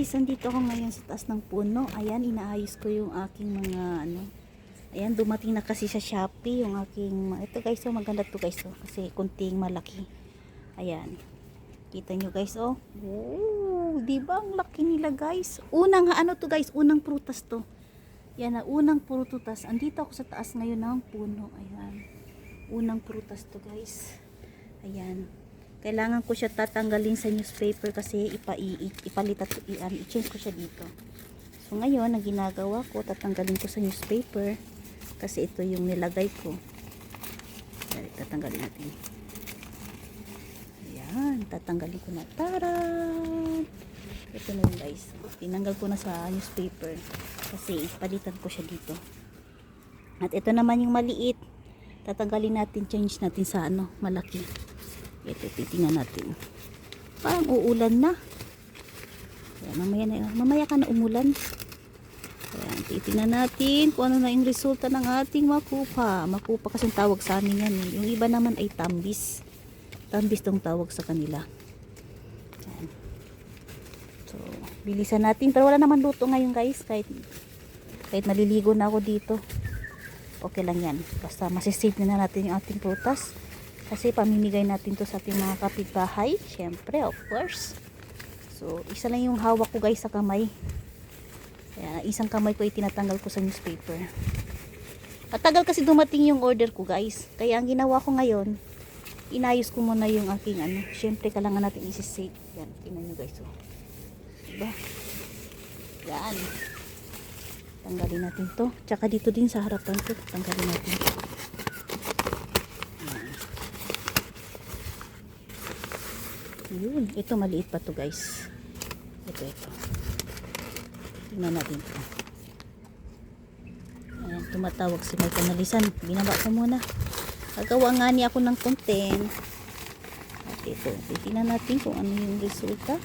guys, andito ako ngayon sa taas ng puno. Ayan, inaayos ko yung aking mga ayan, dumating na kasi sa Shopee yung aking, ito guys, oh, maganda to guys, oh, kasi kunting malaki. Ayan. Kita nyo guys, oh. Oh, di ba ang laki nila guys? Unang to guys, unang prutas to. Yan na, unang prutas. Andito ako sa taas ngayon ng puno. Ayan. Unang prutas to guys. Ayan. Kailangan ko siya tatanggalin sa newspaper kasi i-change ko siya dito. So ngayon, ang ginagawa ko, tatanggalin ko sa newspaper kasi ito yung nilagay ko. Ayan, tatanggalin natin. Ayan, tatanggalin ko na. Taran! Ito na yun guys. Tinanggal ko na sa newspaper kasi ipalitan ko siya dito. At ito naman yung maliit. Tatanggalin natin, change natin sa malaki. Ito, titingnan natin. Parang uulan na. Ayan, mamaya ka na umulan. Ayan, titingnan natin kung ano na yung resulta ng ating makupa. Makupa kasi tawag sa amin yan. Yung iba naman ay tambis. Tambis tong tawag sa kanila. Ayan. So, bilisan natin. Pero wala naman luto ngayon guys. Kahit naliligo na ako dito. Okay lang yan. Basta masisave na natin yung ating prutas. Kasi pamimigay natin to sa ating mga kapitbahay. Syempre, of course. So, isa lang yung hawak ko guys sa kamay. Kaya, isang kamay ko itinatanggal ko sa newspaper. Matagal kasi dumating yung order ko guys. Kaya ang ginawa ko ngayon, inayos ko muna yung aking Syempre, kailangan natin isi-save. Yan, tingnan nyo guys. Oh. Diba? Yan. Tanggalin natin to. Tsaka dito din sa harapan ko. Tanggalin natin to. Yun. Ito maliit pa to guys. Ito. Tingnan natin ito. Ayan, tumatawag si may kanalisan. Binaba ko muna. Gagawa nga niya ako ng content. At ito. Tingnan natin kung ano yung resulta.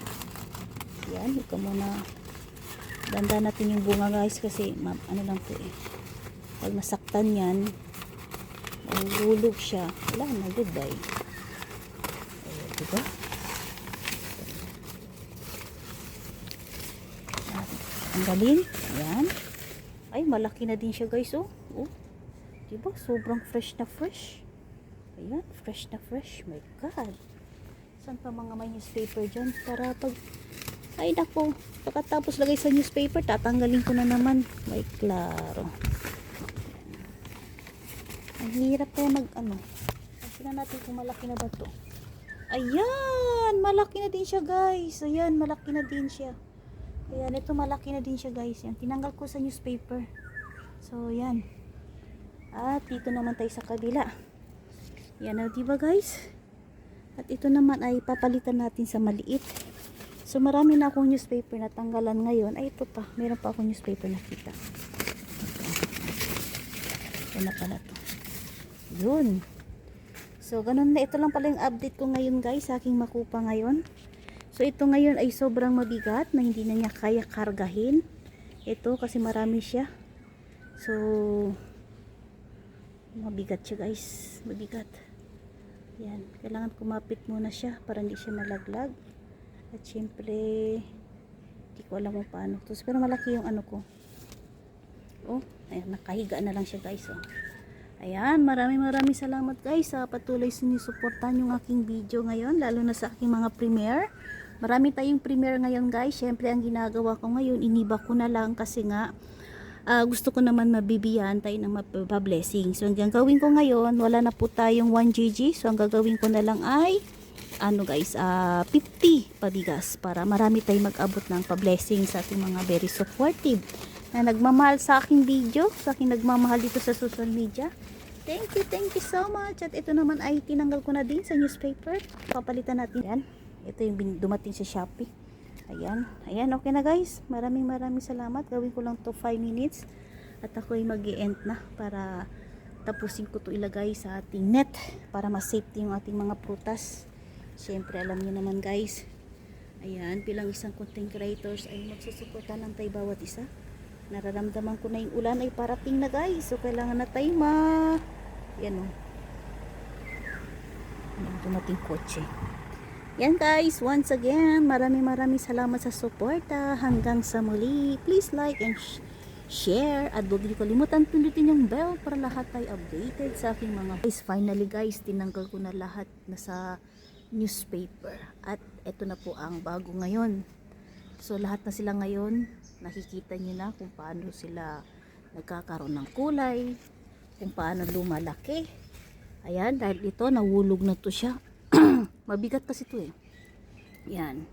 Yan. Huwag ka muna. Ganda natin yung bunga guys. Kasi ano lang to eh. Pag nasaktan yan, mahulog siya. Wala na. Goodbye. Ayan. Diba? Tanggalin. Ayan. Ay, malaki na din siya guys, oh. Oh. Diba? Sobrang fresh na fresh. Ayan, fresh na fresh. My God. Saan pa mga may newspaper dyan? Para pag, ay nako, pagkatapos lagay sa newspaper, tatanggalin ko na naman. May klaro. Ang hirap kaya tingnan natin kung malaki na ba to. Ayan, malaki na din siya guys. Ayan, malaki na din siya. Ayan, ito malaki na din siya guys. Yan, tinanggal ko sa newspaper. So, yan. At dito naman tayo sa kabila. Yan na, diba guys? At ito naman ay papalitan natin sa maliit. So, marami na akong newspaper na tanggalan ngayon. Ay, ito pa. Meron pa akong newspaper nakita. Yan na pala to. Yun. So, ganun na. Ito lang pala yung update ko ngayon guys. Sa aking makupa ngayon. So, ito ngayon ay sobrang mabigat na hindi na niya kaya kargahin. Ito kasi marami siya. So, mabigat siya guys. Mabigat. Yan. Kailangan kumapit muna siya para hindi siya malaglag. At syempre, hindi ko alam kung paano. Pero malaki yung ko. Oh, ayan, nakahiga na lang siya guys. Oh. Ayan, maraming salamat guys sa patuloy sinusuportahan yung aking video ngayon. Lalo na sa aking mga premiere. Marami tayong premiere ngayon guys. Syempre ang ginagawa ko ngayon, iniba ko na lang kasi nga gusto ko naman mabibiyan tayo ng mapablessing. So ang gagawin ko ngayon, wala na po tayong 1 GG. So ang gagawin ko na lang ay guys, 50 pabigas para marami tayong mag-abot ng pablessing sa ating mga very supportive na nagmamahal sa aking video, sa aking nagmamahal dito sa social media. Thank you so much. At ito naman ay tinanggal ko na din sa newspaper. Papalitan natin yan. Ito yung dumating sa Shopee. Ayan. Ayan, okay na guys. Maraming salamat. Gawin ko lang to 5 minutes. At ako ay mag-i-end na para tapusin ko to ilagay sa ating net para ma-safety yung ating mga prutas. Siyempre, alam niyo naman guys. Ayan, bilang isang content creators ay magsusuporta ng tayo bawat isa. Nararamdaman ko na yung ulan ay parating na guys. So, kailangan na tayo Yan o. Ayan, dumating kotse. Yan guys, once again, maraming salamat sa suporta. Hanggang sa muli, please like and share. At huwag niyo kalimutan pindutin yung bell para lahat tayo updated sa aking mga guys. Finally guys, tinanggal ko na lahat na sa newspaper. At eto na po ang bago ngayon. So lahat na sila ngayon, nakikita niyo na kung paano sila nagkakaroon ng kulay, kung paano lumalaki. Ayan, dahil ito, nawulog na to siya. Mabigat kasi ito eh. Yan.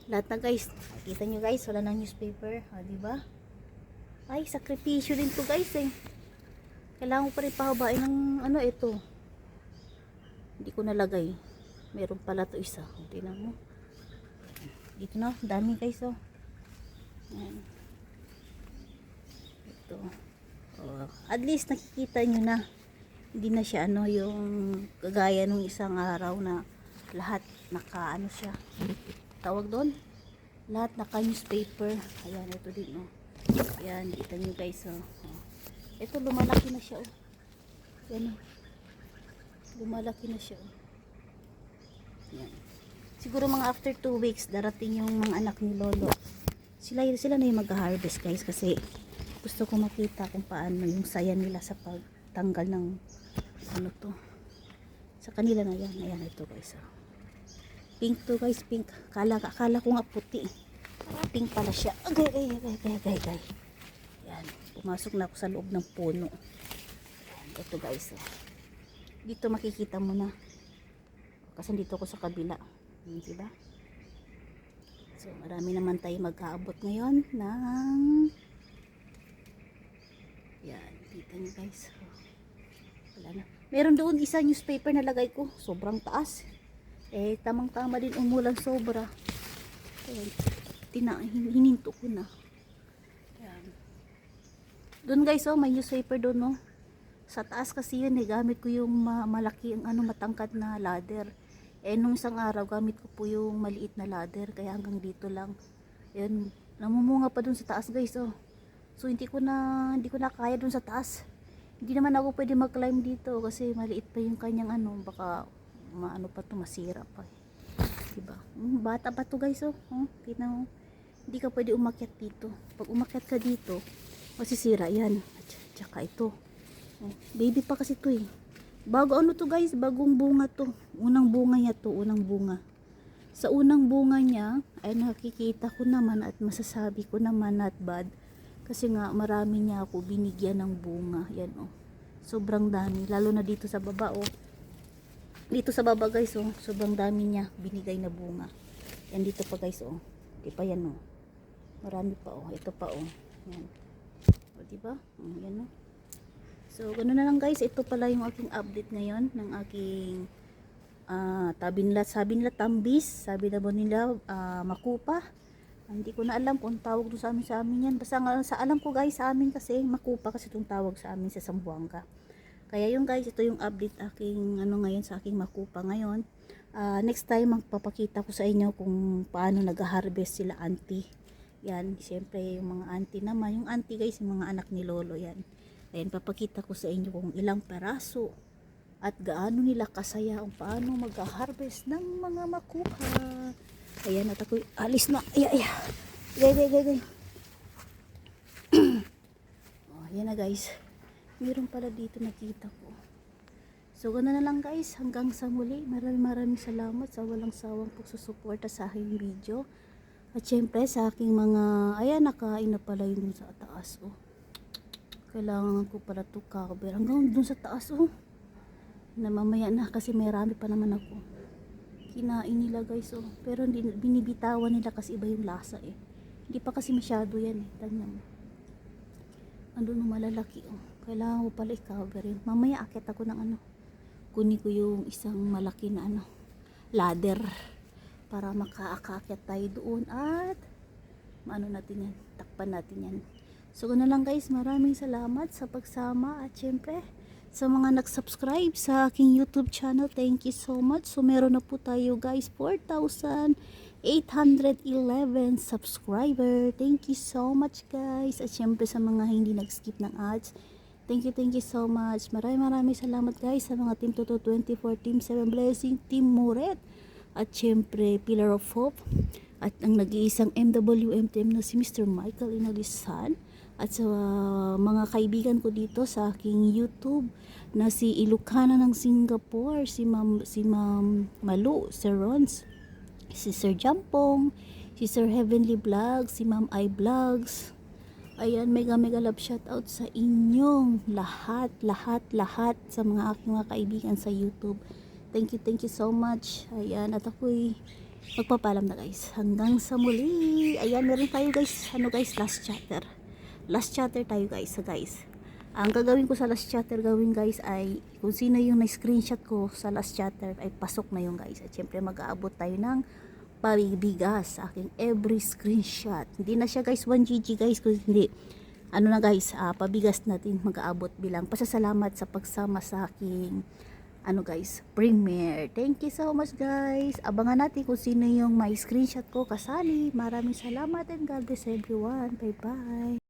Lahat na guys. Nakita nyo guys, wala nang newspaper. O, diba? Ay, sakripisyo din to guys eh. Kailangan ko pa rin pahabain ng ano ito. Hindi ko nalagay. Meron pala to isa. Tingnan mo. Dito na, dami guys oh. Yan. Ito. Oh, at least nakikita nyo na. Hindi na siya ano yung kagaya nung isang araw na lahat naka ano siya. Tawag doon? Lahat naka newspaper. Ayan, ito din oh. Ayan, kita nyo guys oh. Ito lumalaki na siya oh. Yan oh. Lumalaki na siya oh. Yan. Siguro mga after 2 weeks darating yung mga anak ni Lolo. Sila na yung mag-harvest guys kasi gusto ko makita kung paano yung saya nila sa pagtanggal ng ano to sa kanila na yan. Ayan ito guys oh. Pink to guys, pink. Akala ko nga puti. Pink pala siya. Agay. Yan. Pumasok na ako sa loob ng puno. Yan. Ito guys oh. Dito makikita mo na. Kasi dito ako sa kabila. Diba? So marami naman tayo mag-aabot ngayon ng yan. Dito nyo guys oh. Wala na. Meron doon isa newspaper na lagay ko. Sobrang taas. Eh, tamang-tama din umulan sobra. Eh, hininto ko na. Ayan. Doon guys, oh, may newspaper doon, no. Sa taas kasi yun, eh, gamit ko yung malaki, ang matangkad na ladder. Eh, nung isang araw, gamit ko po yung maliit na ladder. Kaya hanggang dito lang. Ayan, namumunga pa doon sa taas, guys, oh. So, hindi ko na kaya doon sa taas. Hindi naman ako pwede mag-climb dito kasi maliit pa yung kanyang baka maano pa to, masira pa. Diba? Bata pa to guys oh. Tingnan mo. Hindi ka pwede umakyat dito. Pag umakyat ka dito, masisira yan. At saka ito. Baby pa kasi to eh. Bago ano to guys, bagong bunga to. Unang bunga niya to, unang bunga. Sa unang bunga niya, ay nakikita ko naman at masasabi ko naman not bad. Kasi nga marami niya ako binigyan ng bunga. Yan oh. Sobrang dami. Lalo na dito sa baba oh. Dito sa baba guys oh. Sobrang dami niya binigay na bunga. Yan dito pa guys oh. Di pa yan oh. Marami pa oh. Ito pa oh. Yan. O diba? Yan oh. So ganoon na lang guys. Ito pala yung aking update ngayon ng aking sabi nila tambis. Sabi na nila makupa. Hindi ko na alam kung tawag doon sa amin yan. Basta nga, sa alam ko guys, sa amin kasi makupa kasi itong tawag sa amin sa Zamboanga. Kaya yung guys, ito yung update aking ngayon sa aking makupa ngayon. Next time magpapakita ko sa inyo kung paano nag-harvest sila auntie. Yan, siyempre yung mga auntie naman. Yung auntie guys, yung mga anak ni Lolo yan. Ayan, papakita ko sa inyo kung ilang peraso at gaano nila kasaya kung paano mag-harvest ng mga makupa. Ayan, at ako alis na. Gay. Oh, yan na guys. Meron pala dito nakita ko. So, ganoon na lang guys. Hanggang sa muli. Maraming salamat sa walang sawang pagsusuporta sa aking video. At syempre sa aking mga, ayan, nakain na pala yun dun sa taas. Oh. Kailangan ko pala to cover. Hanggang dun sa taas. Oh. Na mamaya na kasi may rami pa naman ako. Kinain nila guys oh. Pero hindi, binibitawan nila kasi iba yung lasa eh. Hindi pa kasi masyado yan eh. Tanya mo. Andun yung malalaki oh. Kailangan ko pala i-cover yun. Mamaya akit ako ng kunin ko yung isang malaki na ladder. Para makaakakyat tayo doon at natin yan. Takpan natin yan. So ganoon lang guys. Maraming salamat sa pagsama at syempre sa mga nag-subscribe sa aking YouTube channel, thank you so much. So meron na po tayo guys 4,811 subscriber. Thank you so much guys. At syempre sa mga hindi nag-skip ng ads, thank you so much. Maraming salamat guys sa mga Team Toto 24, Team 7 Blessing, Team Muret, at syempre Pillar of Hope, at ang nag-iisang MWMTM na si Mr. Michael Inalisan, at sa mga kaibigan ko dito sa aking YouTube na si Ilocana ng Singapore, si Ma'am Malu, Sir Rons, si Sir Jampong, si Sir Heavenly Vlogs, si Ma'am I Vlogs. Ayan, mega love shout out sa inyong lahat sa mga aking mga kaibigan sa YouTube. Thank you so much. Ayan, at ako'y magpapalam na guys. Hanggang sa muli. Ayan, meron tayo guys. Ano guys, last chatter tayo guys. Ang gagawin ko sa last chatter guys ay kung sino yung na-screenshot ko sa last chatter ay pasok na yung guys. At syempre mag-aabot tayo ng pabigas sa aking every screenshot. Hindi na siya guys 1GG guys, kung hindi ano na guys, pabigas natin mag-aabot bilang pasasalamat sa pagsama sa aking ano guys, premiere. Thank you so much guys. Abangan natin kung sino yung may screenshot ko kasali. Maraming salamat and God bless everyone. Bye bye.